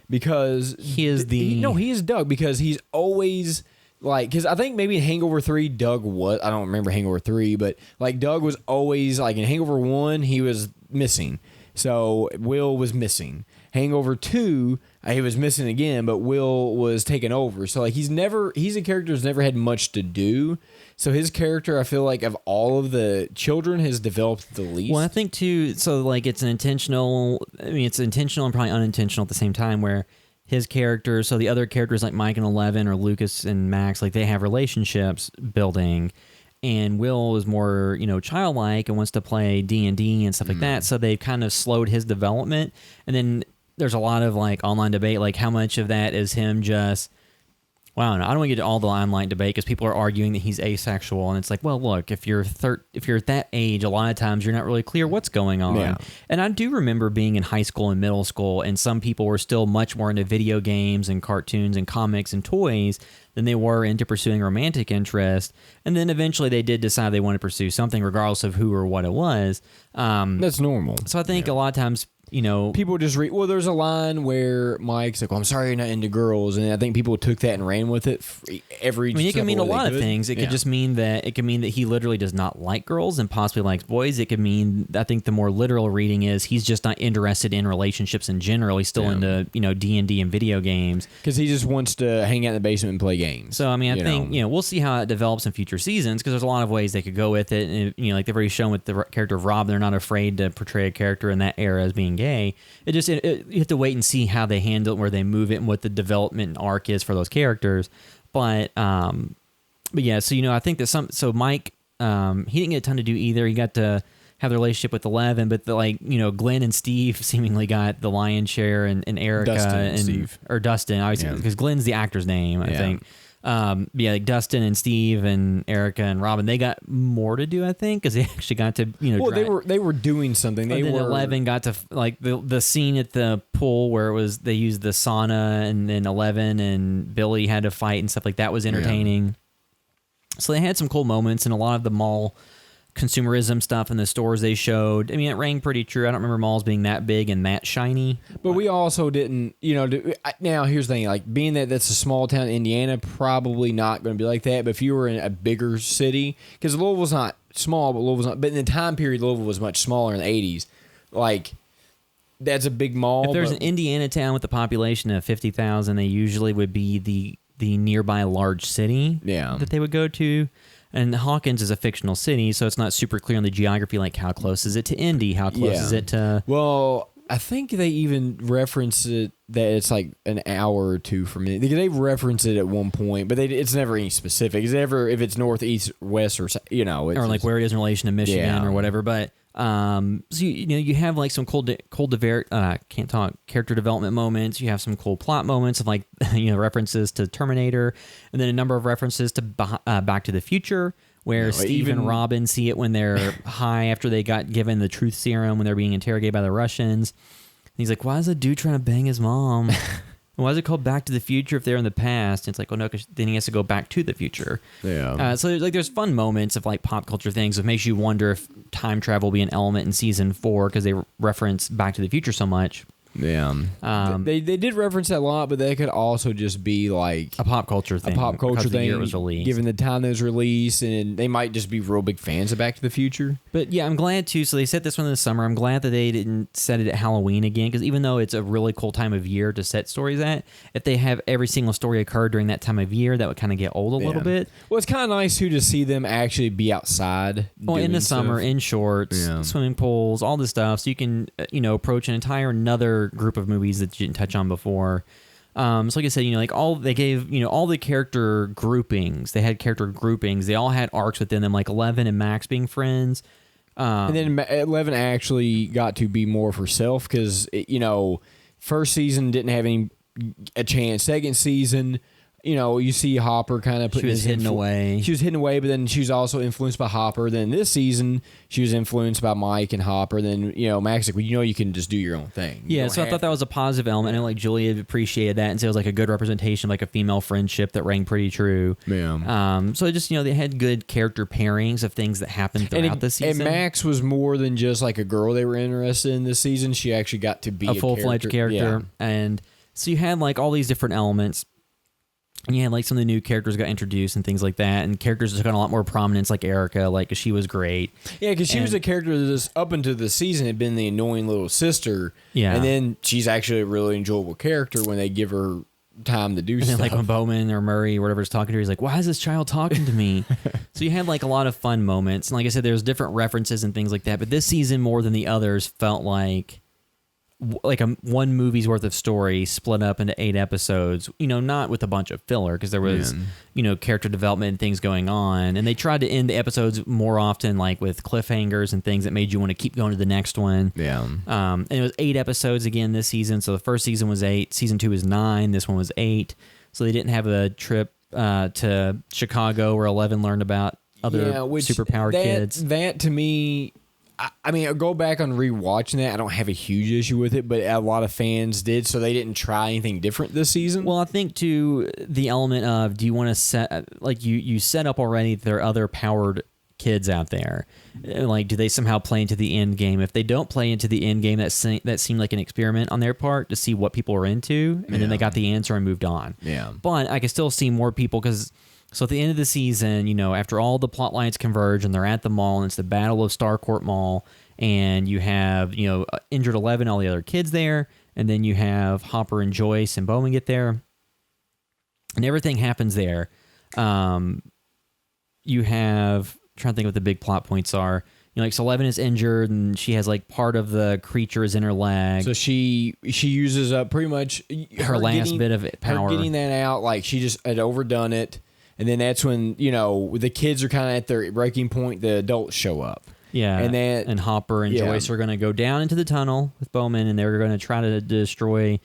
S2: Because
S1: he is
S2: he is Doug because he's always like, because I think maybe in Hangover 3, Doug was, I don't remember Hangover 3, but like Doug was always, like in Hangover 1, he was missing. So Will was missing. Hangover 2, he was missing again, but Will was taking over. So like he's a character who's never had much to do. So his character, I feel like of all of the children, has developed the least.
S1: Well, I think too, so like it's intentional and probably unintentional at the same time, where his character, so the other characters like Mike and Eleven or Lucas and Max, like they have relationships building, and Will is more, childlike and wants to play D&D and stuff like that. So they've kind of slowed his development. And then there's a lot of like online debate, like how much of that is him just, well, I don't want to get to all the online debate because people are arguing that he's asexual, and it's like, well, look, if you're at that age, a lot of times you're not really clear what's going on.
S2: Yeah.
S1: And I do remember being in high school and middle school, and some people were still much more into video games and cartoons and comics and toys than they were into pursuing romantic interest. And then eventually they did decide they want to pursue something, regardless of who or what it was.
S2: That's normal.
S1: So I think a lot of times,
S2: people just read. Well, there's a line where Mike's like, "Well, I'm sorry you're not into girls," and I think people took that and ran with it.
S1: It can mean a lot of things. It could just mean that he literally does not like girls and possibly likes boys. It could mean, I think the more literal reading is he's just not interested in relationships in general. He's still into D&D and video games
S2: because he just wants to hang out in the basement and play games.
S1: So I mean, I think we'll see how it develops in future seasons because there's a lot of ways they could go with it. And like they've already shown with the character of Rob, they're not afraid to portray a character in that era as being gay. You have to wait and see how they handle it, where they move it, and what the development arc is for those characters. But yeah, so I think that Mike, he didn't get a ton to do either. He got to have the relationship with Eleven, but Glenn and Steve seemingly got the lion's share, and Erica Dustin, obviously, because Glenn's the actor's name, I think. Like Dustin and Steve and Erica and Robin, they got more to do, I think, because they actually got to
S2: they were doing something.
S1: Eleven got to like the scene at the pool where they used the sauna, and then Eleven and Billy had to fight and stuff like that was entertaining. So they had some cool moments, and a lot of the mall consumerism stuff in the stores they showed. I mean, it rang pretty true. I don't remember malls being that big and that shiny.
S2: But we also didn't, now here's the thing, like being that that's a small town, Indiana, probably not going to be like that. But if you were in a bigger city, because Louisville's not small, but in the time period, Louisville was much smaller in the 80s. Like, that's a big mall.
S1: If there's an Indiana town with a population of 50,000, they usually would be the nearby large city that they would go to. And Hawkins is a fictional city, so it's not super clear on the geography, like how close is it to Indy? How close is it to...
S2: Well, I think they even reference it that it's like an hour or two from it. They reference it at one point, but it's never any specific. It's never if it's north, east, west, or
S1: or like where it is in relation to Michigan or whatever. But so you have like some cool character development moments. You have some cool plot moments of like references to Terminator, and then a number of references to Back to the Future, where Steve and Robin see it when they're high after they got given the truth serum when they're being interrogated by the Russians. And he's like, "Why is a dude trying to bang his mom? Why is it called Back to the Future if they're in the past?" And it's like, well, no, because then he has to go back to the future.
S2: Yeah.
S1: So there's fun moments of like pop culture things that makes you wonder if time travel will be an element in season 4 because they reference Back to the Future so much.
S2: Yeah. They did reference that a lot, but that could also just be like
S1: a pop culture thing.
S2: The year
S1: it was released.
S2: Given the time that was released, and they might just be real big fans of Back to the Future.
S1: But yeah, I'm glad too. So they set this one in the summer. I'm glad that they didn't set it at Halloween again, because even though it's a really cool time of year to set stories at, if they have every single story occur during that time of year, that would kind of get old a little bit.
S2: Well, it's kind of nice too to see them actually be outside.
S1: Well, in the summer, in shorts, swimming pools, all this stuff, so you can approach an entire another group of movies that you didn't touch on before. So like I said, like all they gave, all the character groupings. They had character groupings. They all had arcs within them, like Eleven and Max being friends.
S2: And then Eleven actually got to be more of herself because first season didn't have a chance. Second season, you see Hopper kind of putting
S1: She was hidden away.
S2: She was hidden away, but then she was also influenced by Hopper. Then this season, she was influenced by Mike and Hopper. Then, Max like, well, you can just do your own thing.
S1: Yeah, so I thought that was a positive element. And like Julia appreciated that and said it was like a good representation of like a female friendship that rang pretty true.
S2: Yeah.
S1: So it just, they had good character pairings of things that happened throughout the season.
S2: And Max was more than just like a girl they were interested in this season. She actually got to be
S1: a full-fledged character.
S2: Yeah.
S1: And so you had like all these different elements. And you had like some of the new characters got introduced and things like that, and characters took on a lot more prominence, like Erica, like she was great.
S2: Yeah, because she was a character that just up until the season had been the annoying little sister.
S1: Yeah,
S2: and then she's actually a really enjoyable character when they give her time to do
S1: and
S2: stuff.
S1: then, like when Bowman or Murray or whatever's talking to her, he's like, "Why is this child talking to me?" So you had like a lot of fun moments, and like I said, there's different references and things like that. But this season, more than the others, felt like one movie's worth of story split up into 8 episodes, not with a bunch of filler, because there was, character development and things going on. And they tried to end the episodes more often, like with cliffhangers and things that made you want to keep going to the next one.
S2: Yeah.
S1: And it was 8 episodes again this season. So the first season was 8, season 2 is 9, this one was 8. So they didn't have a trip to Chicago where 11 learned about other superpowered kids.
S2: That to me, I mean, I'll go back on rewatching that. I don't have a huge issue with it, but a lot of fans did, so they didn't try anything different this season.
S1: Well, I think, too, the element of, do you want to set, like, you set up already there are other powered kids out there. Like, do they somehow play into the end game? If they don't play into the end game, that seemed like an experiment on their part to see what people are into, and then they got the answer and moved on.
S2: Yeah.
S1: But I can still see more people, because... So at the end of the season, after all the plot lines converge and they're at the mall and it's the Battle of Starcourt Mall, and you have, injured 11, all the other kids there, and then you have Hopper and Joyce and Bowman get there, and everything happens there. You have, I'm trying to think what the big plot points are. So 11 is injured and she has like part of the creature is in her leg.
S2: So she uses up pretty much
S1: her last bit of power.
S2: Her getting that out, like she just had overdone it. And then that's when, the kids are kind of at their breaking point. The adults show up.
S1: Yeah. And Hopper and Joyce are going to go down into the tunnel with Bowman, and they're going to try to destroy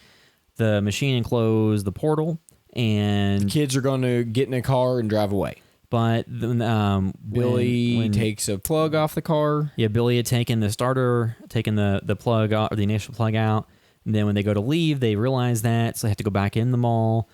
S1: the machine and close the portal. And
S2: the kids are going to get in a car and drive away.
S1: But
S2: Billy takes a plug off the car.
S1: Yeah, Billy had taken the plug out, or the initial plug out. And then when they go to leave, they realize that, so they have to go back in the mall.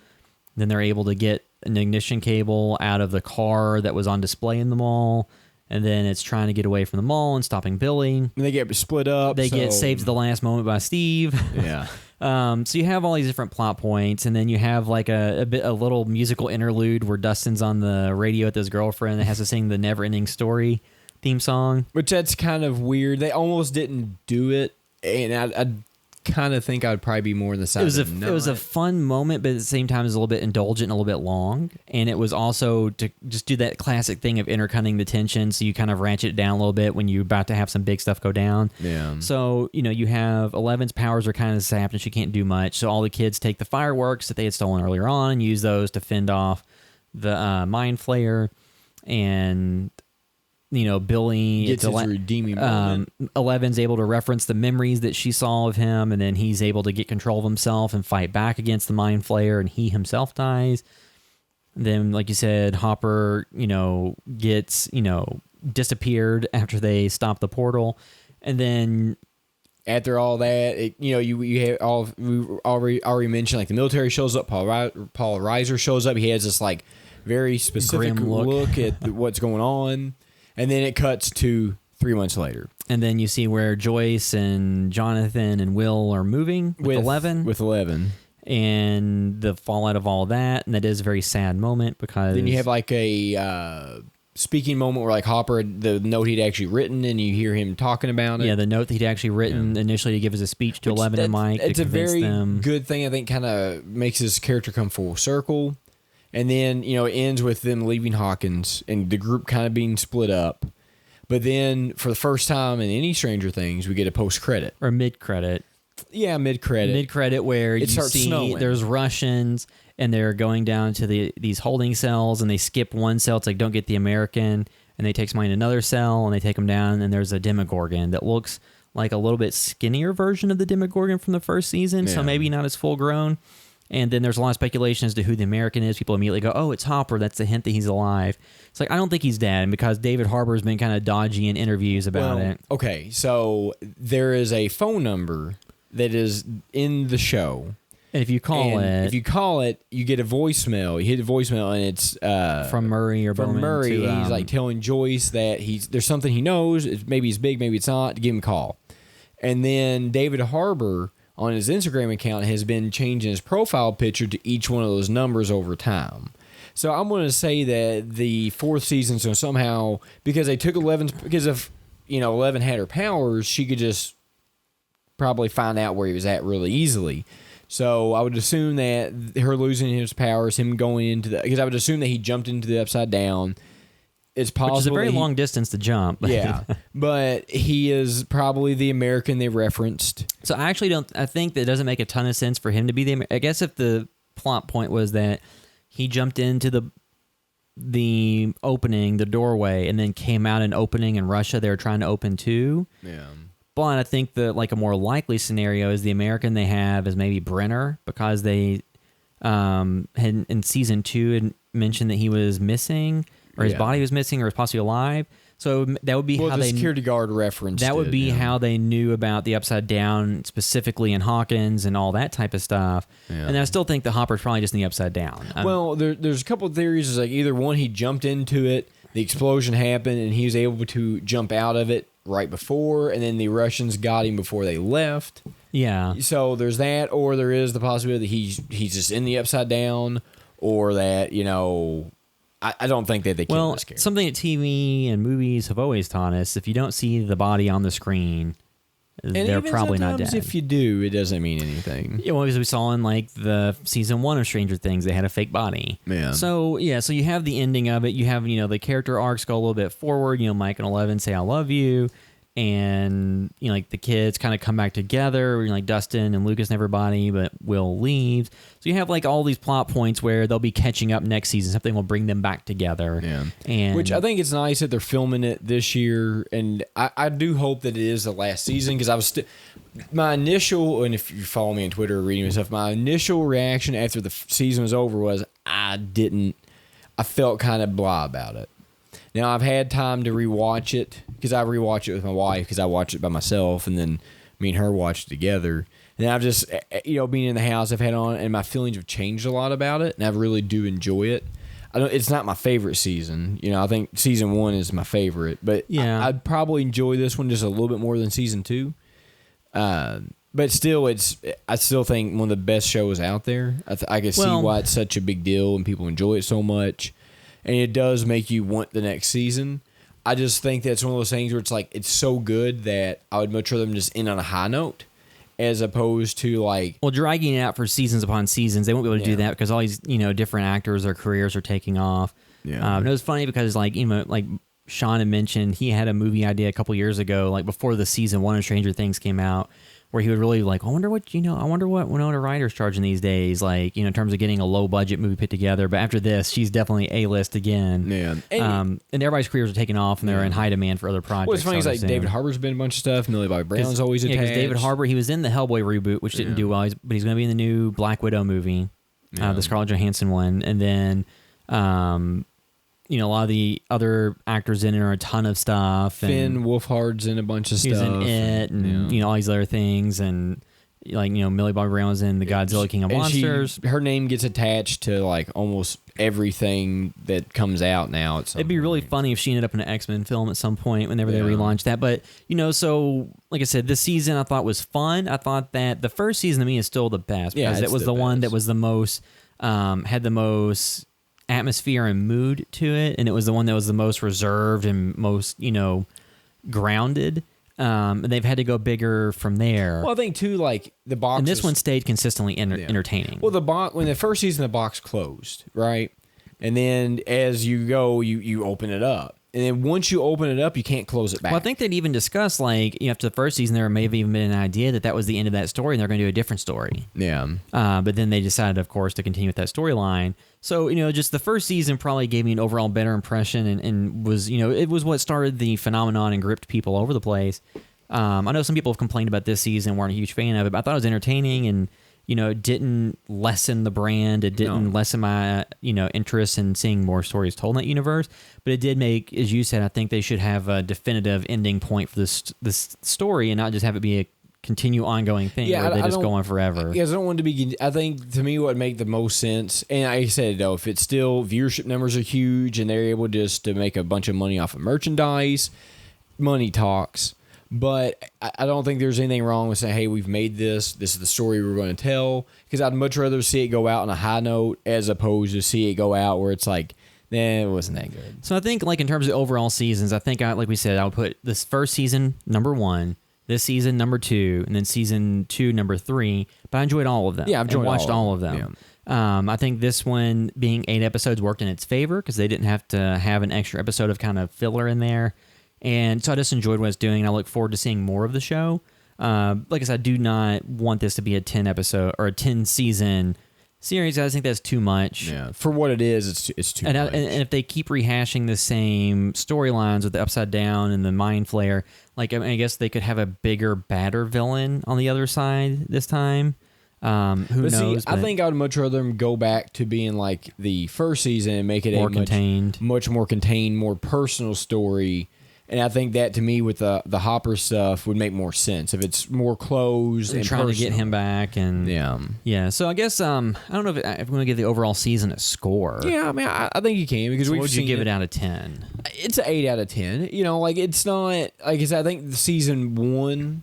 S1: Then they're able to get an ignition cable out of the car that was on display in the mall, and then it's trying to get away from the mall and stopping Billy. And
S2: they get split up.
S1: They get saved at the last moment by Steve.
S2: Yeah.
S1: So you have all these different plot points, and then you have like a little musical interlude where Dustin's on the radio with his girlfriend and has to sing the Never Ending Story theme song.
S2: Which that's kind of weird. They almost didn't do it, and I kind of think I would probably be more on the side
S1: it was a fun moment, but at the same time it was a little bit indulgent and a little bit long, and it was also to just do that classic thing of intercutting the tension, so you kind of ratchet it down a little bit when you're about to have some big stuff go down.
S2: Yeah.
S1: So you have 11's powers are kind of zapped and she can't do much, so all the kids take the fireworks that they had stolen earlier on and use those to fend off the mind flayer, and Billy
S2: gets his redeeming moment.
S1: 11's able to reference the memories that she saw of him, and then he's able to get control of himself and fight back against the mind flayer, and he himself dies. And then, like you said, Hopper, gets, disappeared after they stop the portal. And then
S2: after all that, you have all we already mentioned, like the military shows up, Paul Reiser shows up. He has this like very specific
S1: grim
S2: look at what's going on. And then it cuts to 3 months later.
S1: And then you see where Joyce and Jonathan and Will are moving with 11.
S2: With 11.
S1: And the fallout of all that. And that is a very sad moment because...
S2: Then you have like a speaking moment where like Hopper, the note he'd actually written, and you hear him talking about it.
S1: Yeah, the note that he'd actually written initially to give as a speech to 11 and Mike.
S2: It's a very good thing, I think, kind of makes his character come full circle. And then, it ends with them leaving Hawkins and the group kind of being split up. But then, for the first time in any Stranger Things, we get a post-credit.
S1: Or mid-credit.
S2: Yeah, mid-credit.
S1: Mid-credit where you see snowing. There's Russians, and they're going down to these holding cells, and they skip one cell. It's like, don't get the American. And they take somebody in another cell, and they take them down, and there's a Demogorgon that looks like a little bit skinnier version of the Demogorgon from the first season, so maybe not as full-grown. And then there's a lot of speculation as to who the American is. People immediately go, oh, it's Hopper. That's the hint that he's alive. It's like, I don't think he's dead, because David Harbour's been kind of dodgy in interviews about it.
S2: Okay, so there is a phone number that is in the show.
S1: And if you call
S2: it, you get a voicemail. You hit a voicemail, and it's
S1: from Murray or Bowman.
S2: From Murray, he's like telling Joyce that there's something he knows. Maybe it's big, maybe it's not. To give him a call. And then David Harbour on his Instagram account has been changing his profile picture to each one of those numbers over time. So I'm going to say that the fourth season, so somehow, because they took 11, because if, 11 had her powers, she could just probably find out where he was at really easily. So I would assume that her losing his powers, him going into because I would assume that he jumped into the Upside Down. It's possible. Which is
S1: a very long distance to jump.
S2: Yeah, but he is probably the American they referenced.
S1: So I actually don't. I think that it doesn't make a ton of sense for him to be the. I guess if the plot point was that he jumped into the opening, the doorway, and then came out an opening in Russia, they were trying to open too.
S2: Yeah.
S1: But I think that a more likely scenario is the American they have is maybe Brenner, because they had in season 2 had mentioned that he was missing, or his body was missing, or was possibly alive. So that would be how
S2: the
S1: they
S2: security guard referenced.
S1: That would be how they knew about the Upside Down, specifically in Hawkins and all that type of stuff. Yeah. And I still think the Hopper's probably just in the Upside Down.
S2: Well, there's a couple of theories. Is either one, he jumped into it, the explosion happened, and he was able to jump out of it right before, and then the Russians got him before they left.
S1: Yeah.
S2: So there's that, or there is the possibility that he's just in the Upside Down, or that I don't think that they killed this character.
S1: Something that TV and movies have always taught us: if you don't see the body on the screen, they're probably not dead.
S2: If you do, it doesn't mean anything.
S1: Yeah, well, as we saw in the season 1 of Stranger Things, they had a fake body.
S2: Yeah.
S1: So so you have the ending of it. You have the character arcs go a little bit forward. Mike and 11 say "I love you," and the kids kind of come back together. Dustin and Lucas and everybody, but Will leaves. So you have all these plot points where they'll be catching up next season. Something will bring them back together.
S2: Yeah.
S1: And
S2: which I think it's nice that they're filming it this year, and I do hope that it is the last season, because I was my initial, and if you follow me on Twitter or reading stuff, my initial reaction after the season was over was I felt kind of blah about it. Now, I've had time to rewatch it, because I rewatch it with my wife, because I watch it by myself, and then me and her watch it together. And I've just, being in the house, I've had on, and my feelings have changed a lot about it, and I really do enjoy it. It's not my favorite season. I think season 1 is my favorite, but yeah. I'd probably enjoy this one just a little bit more than season 2. But still, I still think one of the best shows out there. I can see why it's such a big deal and people enjoy it so much. And it does make you want the next season. I just think that's one of those things where it's so good that I would much rather them just end on a high note, as opposed to
S1: dragging it out for seasons upon seasons. They won't be able to do that because all these different actors, their careers are taking off. Yeah, and it was funny because Sean had mentioned he had a movie idea a couple years ago, before the season 1 of Stranger Things came out, where he would really I wonder what Winona Ryder's charging these days, in terms of getting a low budget movie put together. But after this, she's definitely A-list again.
S2: Yeah.
S1: And everybody's careers are taking off, and they're in high demand for other projects.
S2: What's funny is David Harbour's been in a bunch of stuff. Millie Bobby Brown's always attached.
S1: Because David Harbour, he was in the Hellboy reboot, which didn't do well, but he's going to be in the new Black Widow movie, the Scarlett Johansson one, and then a lot of the other actors in it are a ton of stuff.
S2: Finn Wolfhard's in a bunch of stuff.
S1: He's in it, and all these other things, and Millie Bobby Brown was in the Godzilla King of Monsters.
S2: Her name gets attached to almost everything that comes out now.
S1: It'd be really funny if she ended up in an X-Men film at some point whenever they relaunch that. But so like I said, this season I thought was fun. I thought that the first season to me is still the best, because it was the one that was the most had the most atmosphere and mood to it, and it was the one that was the most reserved and most grounded. And they've had to go bigger from there.
S2: Well, I think too, the box,
S1: and this one stayed consistently entertaining.
S2: Well, when the first season the box closed, right, and then as you go, you open it up. And then once you open it up, you can't close it back.
S1: Well, I think they'd even discussed, after the first season, there may have even been an idea that was the end of that story, and they're going to do a different story.
S2: Yeah.
S1: But then they decided, of course, to continue with that storyline. So, just the first season probably gave me an overall better impression, and was, it was what started the phenomenon and gripped people all over the place. I know some people have complained about this season, weren't a huge fan of it, but I thought it was entertaining, and it didn't lessen the brand. It didn't lessen my, interest in seeing more stories told in that universe. But it did make, as you said, I think they should have a definitive ending point for this story, and not just have it be a continue ongoing thing where they just go on forever.
S2: Yeah, I don't want it to be. I think to me, what would make the most sense, and like I said though, if it's still viewership numbers are huge and they're able just to make a bunch of money off of merchandise, money talks. But I don't think there's anything wrong with saying, hey, we've made this. This is the story we're going to tell. Because I'd much rather see it go out on a high note as opposed to see it go out where it's like, nah, it wasn't that good.
S1: So I think, like, in terms of overall seasons, I think, like we said, I would put this first season number 1, this season number 2, and then season 2 number 3. But I enjoyed all of them.
S2: Yeah, I've
S1: watched all of them. Yeah. I think this one being 8 episodes worked in its favor because they didn't have to have an extra episode of kind of filler in there. And so I just enjoyed what it's doing, and I look forward to seeing more of the show. Like I said, I do not want this to be a 10 episode or a 10 season series. I think that's too much.
S2: Yeah, for what it is, it's too much.
S1: And if they keep rehashing the same storylines with the Upside Down and the Mind Flayer, like, I mean, I guess they could have a bigger, badder villain on the other side this time. Who knows?
S2: I think I would much rather them go back to being like the first season and make it
S1: more contained,
S2: much more contained, more personal story. And I think that, to me, with the Hopper stuff, would make more sense if it's more closed and
S1: trying
S2: personal.
S1: to get him back. And yeah. So I guess I don't know if I'm going to give the overall season a score.
S2: Yeah, I mean, I think you can because
S1: what would you give it out of 10?
S2: It's an 8 out of 10. You know, like, it's not, like I said, I think the season 1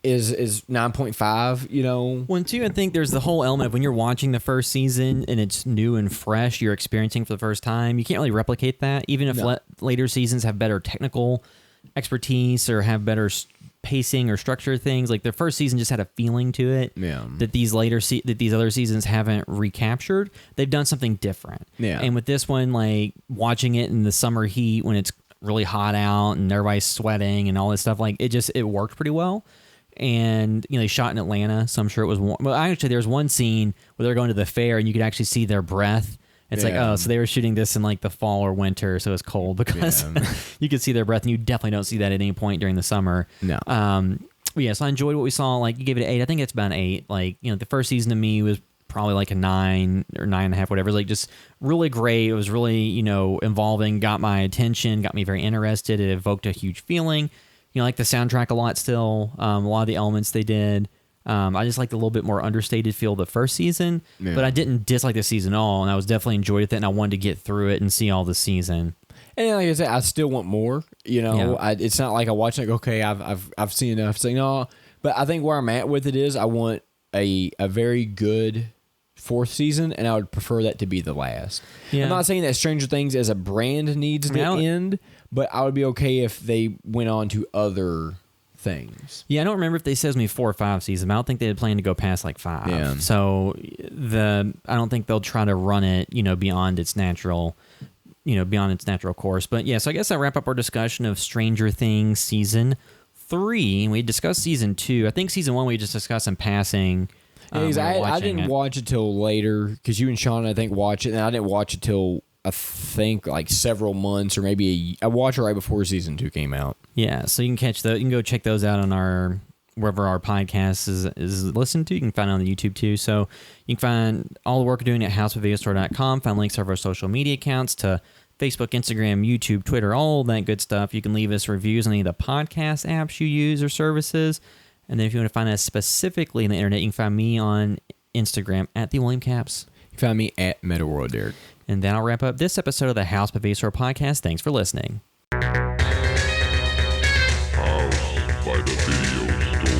S2: is 9.5, you know.
S1: Well, and two, I think there's the whole element of when you're watching the first season and it's new and fresh, you're experiencing for the first time. You can't really replicate that, even if later seasons have better technical expertise or have better pacing or structure things. Like, the first season just had a feeling to it that these other seasons haven't recaptured. They've done something different. Yeah. And with this one, like, watching it in the summer heat when it's really hot out and everybody's sweating and all this stuff, like, it worked pretty well. And, you know, they shot in Atlanta, so I'm sure it was warm. Well, actually, there's one scene where they're going to the fair and you could actually see their breath. It's like, oh, so they were shooting this in like the fall or winter, so it's cold because you could see their breath, and you definitely don't see that at any point during the summer.
S2: No.
S1: But yeah, so I enjoyed what we saw. Like, you gave it an 8. I think it's about an 8. Like, you know, the first season to me was probably like a 9 or 9.5, whatever. Like, just really great. It was really, you know, involving, got my attention, got me very interested. It evoked a huge feeling. You know, I like the soundtrack a lot still. A lot of the elements they did. I just liked a little bit more understated feel of the first season, but I didn't dislike the season at all, and I was definitely enjoyed it, and I wanted to get through it and see all the season.
S2: And like I said, I still want more. You know, it's not like I watch it like, okay, I've seen enough. So, no, but I think where I'm at with it is I want a very good 4th season, and I would prefer that to be the last. Yeah. I'm not saying that Stranger Things as a brand needs to end, but I would be okay if they went on to other things.
S1: Yeah, I don't remember if they said it was going to be 4 or 5 seasons. I don't think they had planned to go past like 5. Yeah. So I don't think they'll try to run it, you know, beyond its natural course. But yeah, so I guess I wrap up our discussion of Stranger Things season 3. We discussed season 2. I think season 1 we just discussed in passing.
S2: I didn't watch it till later because you and Sean, I think, watched it, and I didn't watch it till I think like several months or maybe I watched it right before season 2 came out.
S1: Yeah, so you can catch those. You can go check those out on wherever our podcast is listened to. You can find it on the YouTube too. So you can find all the work we're doing at houseofvideostore.com. Find links to our social media accounts to Facebook, Instagram, YouTube, Twitter, all that good stuff. You can leave us reviews on any of the podcast apps you use or services. And then if you want to find us specifically on the internet, you can find me on Instagram at the William Caps.
S2: You can find me at MetaWorld Derek.
S1: And then I'll wrap up this episode of the House by Video Store podcast. Thanks for listening.
S3: House by the Video Store.